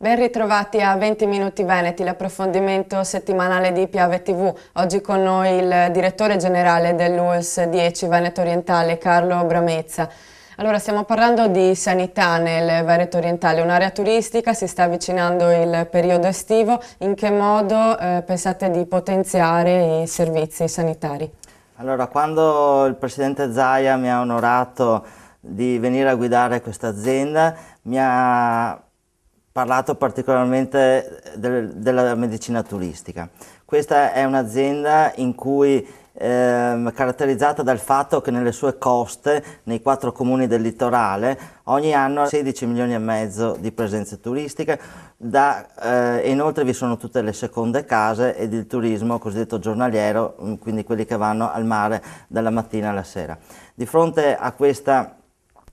Ben ritrovati a 20 Minuti Veneti, l'approfondimento settimanale di Piave TV. Oggi con noi il direttore generale dell'ULSS 10 Veneto Orientale, Carlo Bramezza. Allora, stiamo parlando di sanità nel Veneto Orientale, un'area turistica, si sta avvicinando il periodo estivo. In che modo pensate di potenziare i servizi sanitari? Allora, quando il presidente Zaia mi ha onorato di venire a guidare questa azienda, mi ha parlato particolarmente della medicina turistica. Questa è un'azienda in cui caratterizzata dal fatto che nelle sue coste, nei 4 comuni del litorale, ogni anno 16 milioni e mezzo di presenze turistiche, e inoltre vi sono tutte le seconde case ed il turismo cosiddetto giornaliero, quindi quelli che vanno al mare dalla mattina alla sera. Di fronte a questa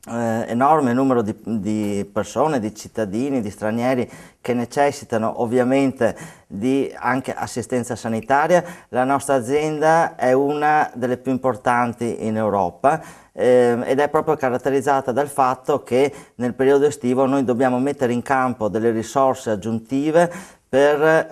enorme numero di persone, di cittadini, di stranieri che necessitano ovviamente di anche assistenza sanitaria, la nostra azienda è una delle più importanti in Europa ed è proprio caratterizzata dal fatto che nel periodo estivo noi dobbiamo mettere in campo delle risorse aggiuntive per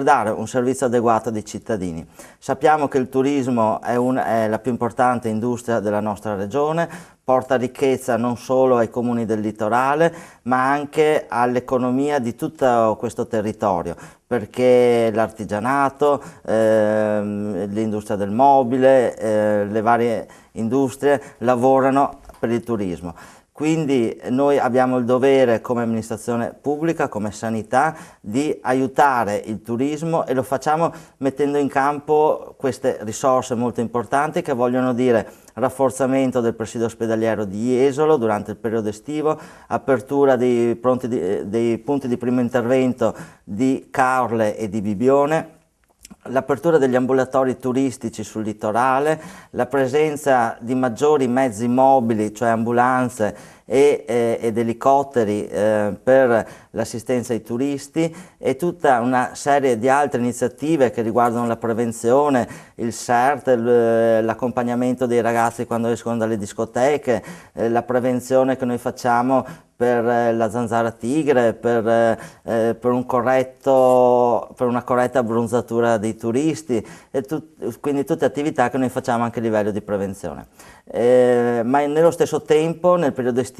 dare un servizio adeguato ai cittadini. Sappiamo che il turismo è la più importante industria della nostra regione, porta ricchezza non solo ai comuni del litorale, ma anche all'economia di tutto questo territorio, perché l'artigianato, l'industria del mobile, le varie industrie lavorano per il turismo. Quindi noi abbiamo il dovere come amministrazione pubblica, come sanità, di aiutare il turismo e lo facciamo mettendo in campo queste risorse molto importanti che vogliono dire rafforzamento del presidio ospedaliero di Jesolo durante il periodo estivo, apertura dei punti di primo intervento di Caorle e di Bibione, l'apertura degli ambulatori turistici sul litorale, la presenza di maggiori mezzi mobili, cioè ambulanze ed elicotteri per l'assistenza ai turisti e tutta una serie di altre iniziative che riguardano la prevenzione, il CERT, l'accompagnamento dei ragazzi quando escono dalle discoteche, la prevenzione che noi facciamo per la zanzara tigre, per una corretta abbronzatura dei turisti, quindi tutte attività che noi facciamo anche a livello di prevenzione. Ma nello stesso tempo, nel periodo estivo,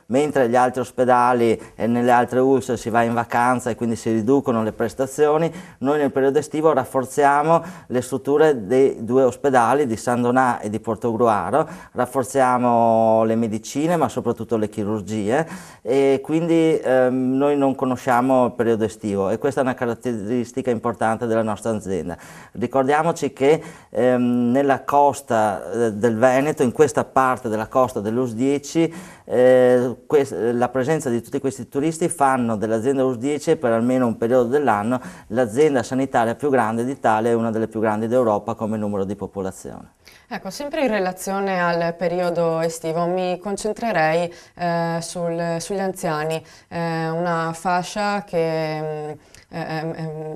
mentre gli altri ospedali e nelle altre ULSS si va in vacanza e quindi si riducono le prestazioni, noi nel periodo estivo rafforziamo le strutture dei 2 ospedali di San Donà e di Portogruaro, rafforziamo le medicine ma soprattutto le chirurgie e quindi noi non conosciamo il periodo estivo e questa è una caratteristica importante della nostra azienda. Ricordiamoci che nella costa del Veneto, in questa parte della costa dell'ULSS 10, la presenza di tutti questi turisti fanno dell'azienda ULSS 10 per almeno un periodo dell'anno l'azienda sanitaria più grande d'Italia e una delle più grandi d'Europa come numero di popolazione. Ecco, sempre in relazione al periodo estivo mi concentrerei sugli anziani, una fascia che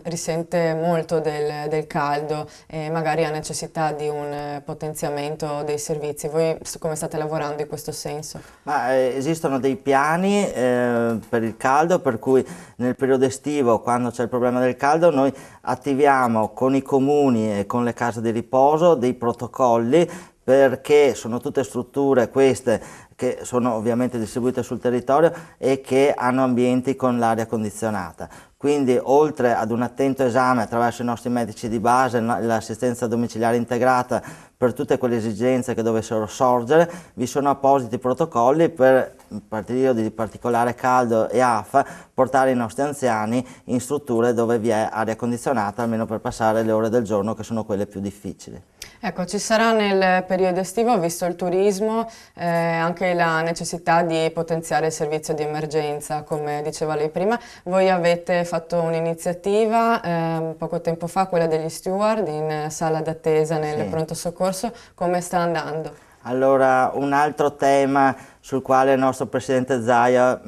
risente molto del caldo e magari ha necessità di un potenziamento dei servizi. Voi come state lavorando in questo senso? Esistono dei piani per il caldo, per cui nel periodo estivo, quando c'è il problema del caldo, noi attiviamo con i comuni e con le case di riposo dei protocolli, perché sono tutte strutture queste che sono ovviamente distribuite sul territorio e che hanno ambienti con l'aria condizionata. Quindi oltre ad un attento esame attraverso i nostri medici di base, l'assistenza domiciliare integrata per tutte quelle esigenze che dovessero sorgere, vi sono appositi protocolli per periodi di particolare caldo e afa portare i nostri anziani in strutture dove vi è aria condizionata, almeno per passare le ore del giorno che sono quelle più difficili. Ecco, ci sarà nel periodo estivo, visto il turismo, anche la necessità di potenziare il servizio di emergenza, come diceva lei prima. Voi avete fatto un'iniziativa poco tempo fa, quella degli steward in sala d'attesa nel pronto soccorso. Come sta andando? Allora, un altro tema sul quale il nostro presidente Zaia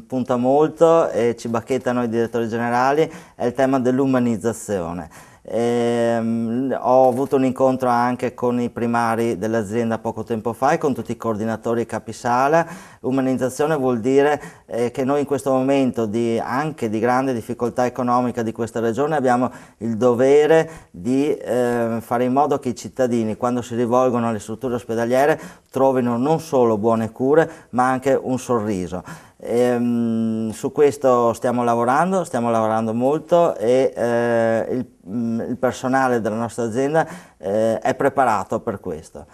punta molto e ci bacchetta noi direttori generali è il tema dell'umanizzazione. Ho avuto un incontro anche con i primari dell'azienda poco tempo fa e con tutti i coordinatori e capisala. Umanizzazione vuol dire che noi in questo momento anche di grande difficoltà economica di questa regione abbiamo il dovere di fare in modo che i cittadini, quando si rivolgono alle strutture ospedaliere, trovino non solo buone cure ma anche un sorriso. Su questo stiamo lavorando molto, e il personale della nostra azienda è preparato per questo.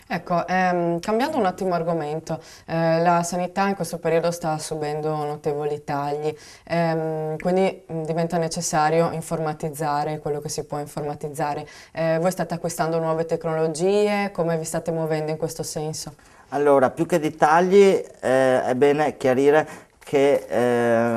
Ecco, cambiando un attimo argomento, la sanità in questo periodo sta subendo notevoli tagli, quindi diventa necessario informatizzare quello che si può informatizzare. Voi state acquistando nuove tecnologie, come vi state muovendo in questo senso? Allora, più che di tagli, è bene chiarire che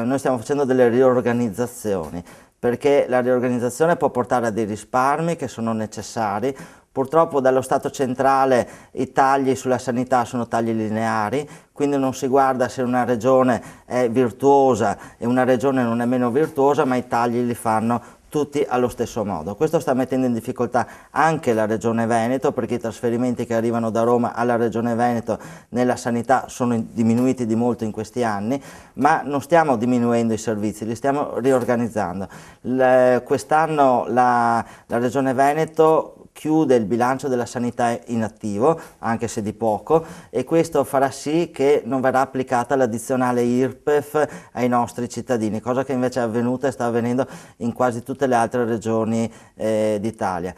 noi stiamo facendo delle riorganizzazioni, perché la riorganizzazione può portare a dei risparmi che sono necessari. Purtroppo dallo Stato centrale i tagli sulla sanità sono tagli lineari, quindi non si guarda se una regione è virtuosa e una regione non è meno virtuosa, ma i tagli li fanno tutti allo stesso modo. Questo sta mettendo in difficoltà anche la Regione Veneto, perché i trasferimenti che arrivano da Roma alla Regione Veneto nella sanità sono diminuiti di molto in questi anni, ma non stiamo diminuendo i servizi, li stiamo riorganizzando. Quest'anno la Regione Veneto chiude il bilancio della sanità in attivo, anche se di poco, e questo farà sì che non verrà applicata l'addizionale IRPEF ai nostri cittadini, cosa che invece è avvenuta e sta avvenendo in quasi tutte le altre regioni d'Italia.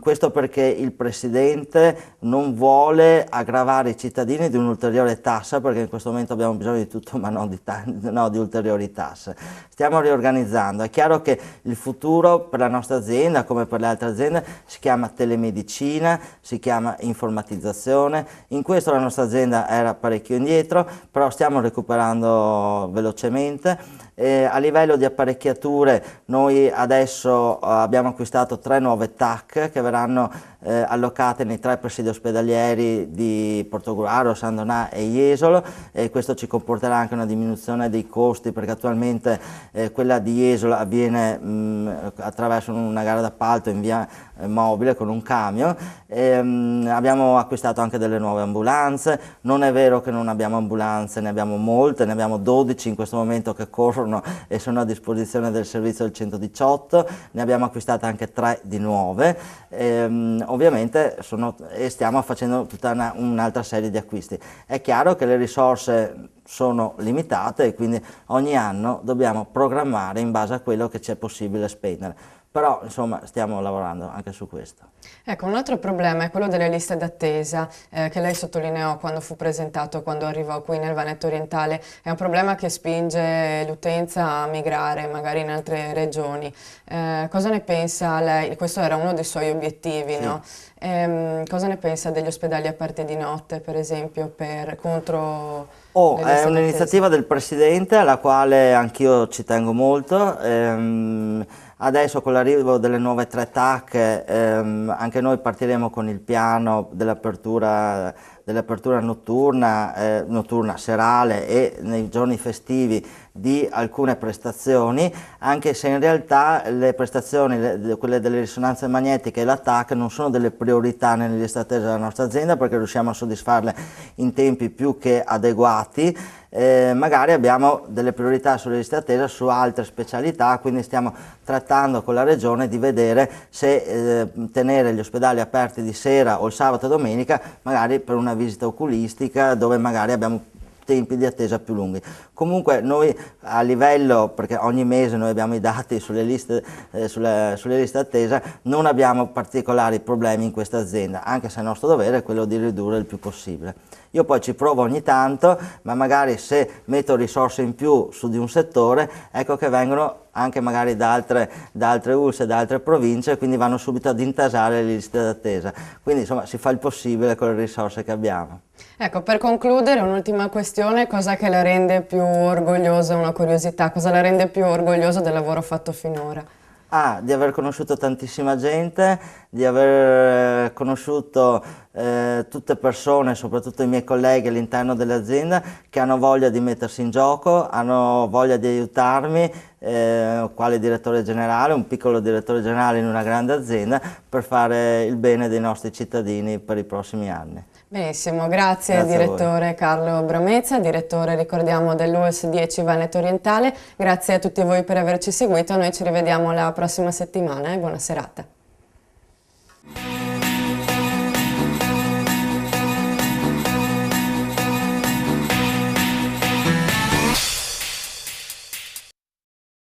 Questo perché il Presidente non vuole aggravare i cittadini di un'ulteriore tassa, perché in questo momento abbiamo bisogno di tutto ma non di ulteriori tasse. Stiamo riorganizzando. È chiaro che il futuro per la nostra azienda, come per le altre aziende, si chiama telemedicina, si chiama informatizzazione. In questo la nostra azienda era parecchio indietro, però stiamo recuperando velocemente. A livello di apparecchiature noi adesso abbiamo acquistato 3 nuove TAC che verranno allocate nei 3 presidi ospedalieri di Portogruaro, San Donà e Jesolo, e questo ci comporterà anche una diminuzione dei costi, perché attualmente quella di Jesolo avviene attraverso una gara d'appalto in via mobile con un camion. Abbiamo acquistato anche delle nuove ambulanze. Non è vero che non abbiamo ambulanze, ne abbiamo molte, ne abbiamo 12 in questo momento che corrono e sono a disposizione del servizio del 118, ne abbiamo acquistate anche 3 di nuove. Ovviamente stiamo facendo tutta un'altra serie di acquisti. È chiaro che le risorse sono limitate e quindi ogni anno dobbiamo programmare in base a quello che c'è possibile spendere. Però insomma stiamo lavorando anche su questo. Ecco, un altro problema è quello delle liste d'attesa che lei sottolineò quando fu presentato, quando arrivò qui nel Veneto orientale. È un problema che spinge l'utenza a migrare magari in altre regioni. Cosa ne pensa lei? Questo era uno dei suoi obiettivi, sì. No? Cosa ne pensa degli ospedali aperti di notte, per esempio, contro... È un'iniziativa del Presidente alla quale anch'io ci tengo molto. Adesso con l'arrivo delle nuove 3 TAC anche noi partiremo con il piano dell'apertura notturna, serale e nei giorni festivi di alcune prestazioni, anche se in realtà le prestazioni, quelle delle risonanze magnetiche e la TAC, non sono delle priorità nelle liste d'attesa della nostra azienda, perché riusciamo a soddisfarle in tempi più che adeguati. Magari abbiamo delle priorità sulle liste d'attesa su altre specialità, quindi stiamo trattando con la Regione di vedere se tenere gli ospedali aperti di sera o il sabato e domenica, magari per una visita oculistica, dove magari abbiamo tempi di attesa più lunghi. Comunque noi a livello, perché ogni mese noi abbiamo i dati sulle liste d'attesa, non abbiamo particolari problemi in questa azienda, anche se il nostro dovere è quello di ridurre il più possibile. Io poi ci provo ogni tanto, ma magari se metto risorse in più su di un settore, ecco che vengono anche magari da altre ULSS e da altre province, quindi vanno subito ad intasare le liste d'attesa. Quindi insomma si fa il possibile con le risorse che abbiamo. Ecco, per concludere un'ultima questione: cosa che la rende più orgogliosa, una curiosità, cosa la rende più orgogliosa del lavoro fatto finora? Di aver conosciuto tantissima gente, di aver conosciuto tutte persone, soprattutto i miei colleghi all'interno dell'azienda, che hanno voglia di mettersi in gioco, hanno voglia di aiutarmi, quale direttore generale, un piccolo direttore generale in una grande azienda, per fare il bene dei nostri cittadini per i prossimi anni. Benissimo, grazie direttore Carlo Bramezza, direttore, ricordiamo, dell'ULSS 10 Veneto Orientale. Grazie a tutti voi per averci seguito, noi ci rivediamo la prossima settimana e buona serata.